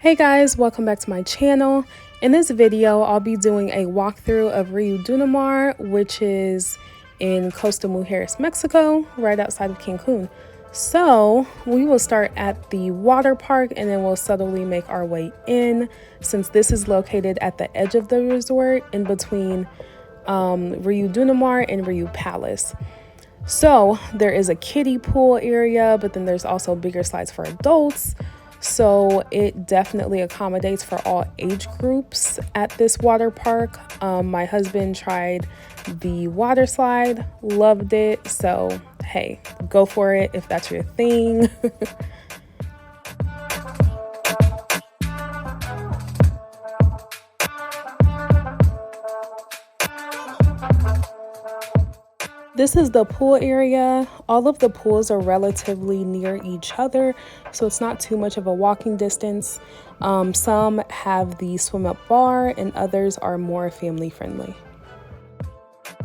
Hey guys, welcome back to my channel. In this video, I'll be doing a walkthrough of Riu Dunamar, which is in Costa, Mujeres, Mexico, right outside of Cancun. So we will start at the water park and then we'll subtly make our way in, since this is located at the edge of the resort in between Riu Dunamar and Riu Palace. So there is a kiddie pool area, but then there's also bigger slides for adults. So it definitely accommodates for all age groups at this water park. My husband tried the water slide, loved it. So hey, go for it if that's your thing. This is the pool area. All of the pools are relatively near each other, so it's not too much of a walking distance. Some have the swim up bar and others are more family friendly.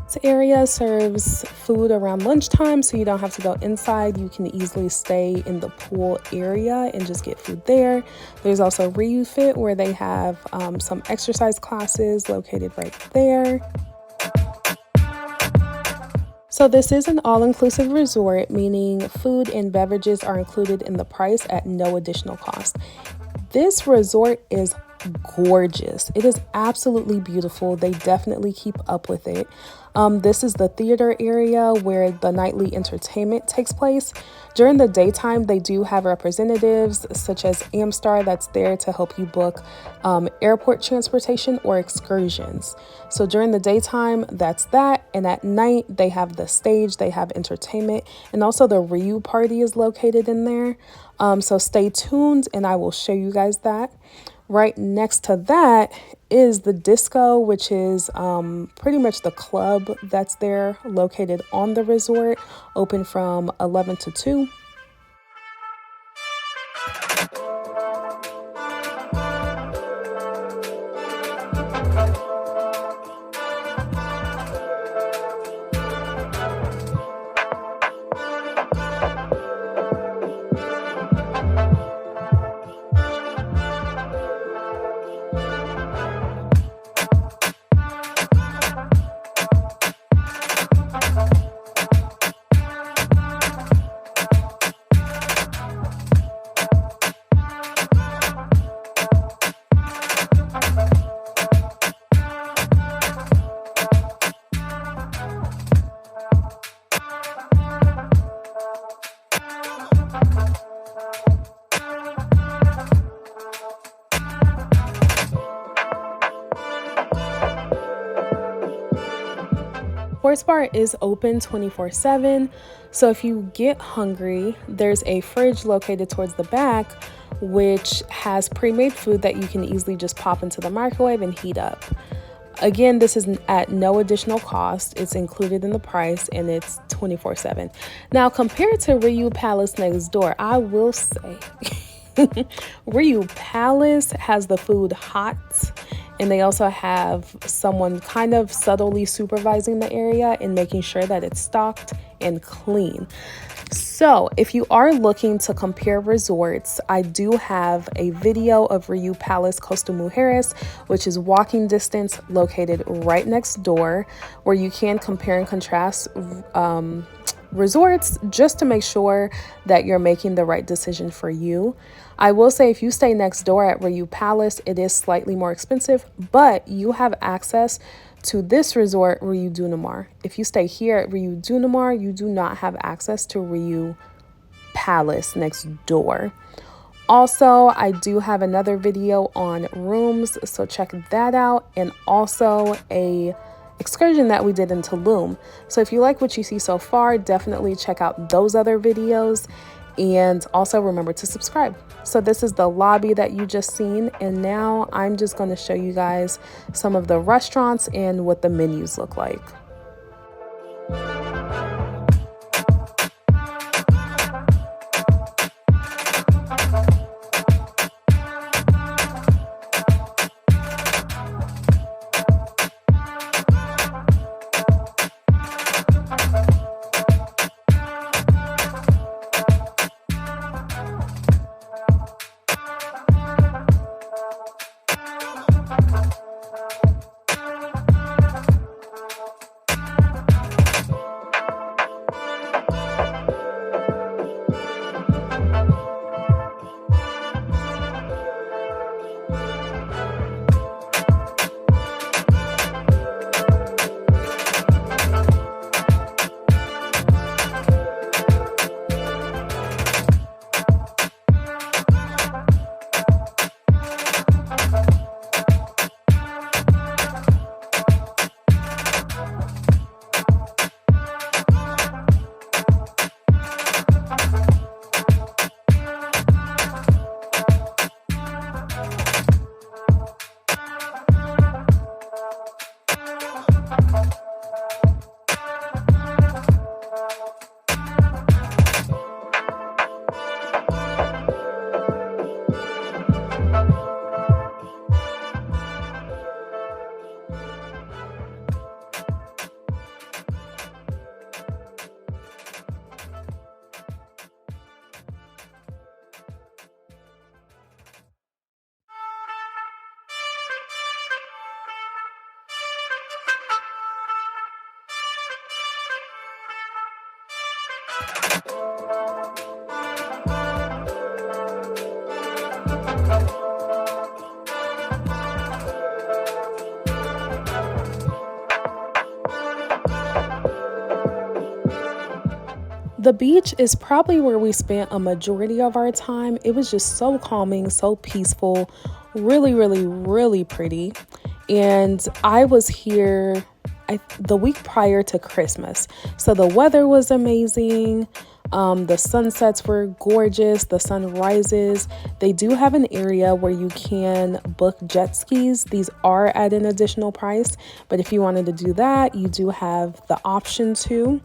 This area serves food around lunchtime, so you don't have to go inside. You can easily stay in the pool area and just get food there. There's also Riu Fit, where they have some exercise classes located right there. So this is an all-inclusive resort, meaning food and beverages are included in the price at no additional cost. This resort is gorgeous. It is absolutely beautiful. They definitely keep up with it. This is the theater area where the nightly entertainment takes place. During the daytime, they do have representatives such as Amstar that's there to help you book airport transportation or excursions. So during the daytime, that's that. And at night, they have the stage, they have entertainment, and also the Riu party is located in there. So stay tuned and I will show you guys that. Right next to that is the disco, which is pretty much the club that's there, located on the resort, open from 11 to 2. Sports bar is open 24/7, so if you get hungry, there's a fridge located towards the back which has pre-made food that you can easily just pop into the microwave and heat up. Again, this is at no additional cost. It's included in the price and it's 24/7. Now, compared to Riu Palace next door, I will say Riu Palace has the food hot, and they also have someone kind of subtly supervising the area and making sure that it's stocked and clean. So if you are looking to compare resorts, I do have a video of Riu Palace Costa Mujeres, which is walking distance, located right next door, where you can compare and contrast resorts just to make sure that you're making the right decision for you. I will say if you stay next door at Riu Palace, it is slightly more expensive, but you have access to this resort, Riu Dunamar. If you stay here at Riu Dunamar, you do not have access to Riu Palace next door. Also, I do have another video on rooms, so check that out, and also a excursion that we did in Tulum. So if you like what you see so far, definitely check out those other videos, and also remember to subscribe. So this is the lobby that you just seen, and now I'm just going to show you guys some of the restaurants and what the menus look like. The beach is probably where we spent a majority of our time. It was just so calming, so peaceful, really, really, really pretty. And I was here the week prior to Christmas. So the weather was amazing. The sunsets were gorgeous. The sunrises. They do have an area where you can book jet skis. These are at an additional price, but if you wanted to do that, you do have the option to.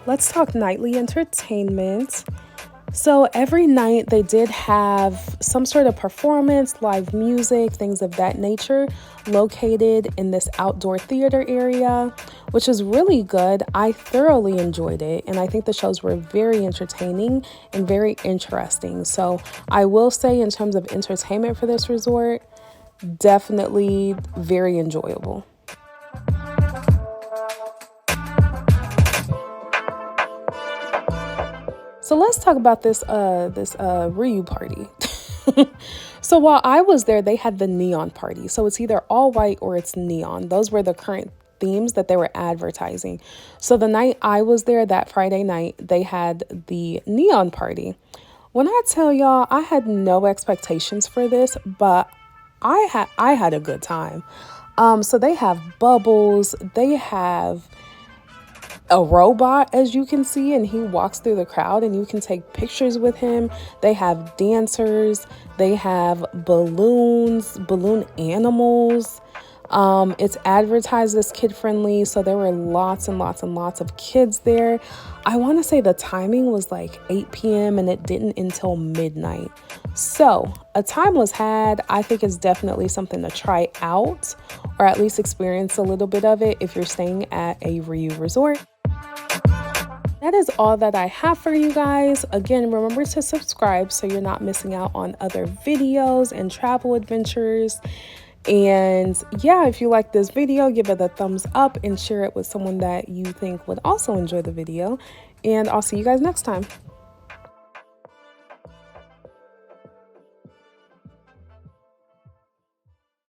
Let's talk nightly entertainment. So every night they did have some sort of performance, live music, things of that nature located in this outdoor theater area, which is really good. I thoroughly enjoyed it, and I think the shows were very entertaining and very interesting. So I will say, in terms of entertainment for this resort, definitely very enjoyable. So let's talk about this Riu party. So while I was there, they had the neon party. So it's either all white or it's neon. Those were the current themes that they were advertising. So the night I was there, that Friday night, they had the neon party. When I tell y'all, I had no expectations for this, but I had a good time. So they have bubbles, they have a robot, as you can see, and he walks through the crowd and you can take pictures with him. They have dancers, they have balloons, balloon animals. It's advertised as kid friendly, so there were lots and lots and lots of kids there. I want to say the timing was like 8 p.m. and it didn't until midnight. So a time was had. I think it's definitely something to try out, or at least experience a little bit of it if you're staying at a Riu resort. That is all that I have for you guys. Again, remember to subscribe so you're not missing out on other videos and travel adventures. And yeah, if you like this video, give it a thumbs up and share it with someone that you think would also enjoy the video. And I'll see you guys next time.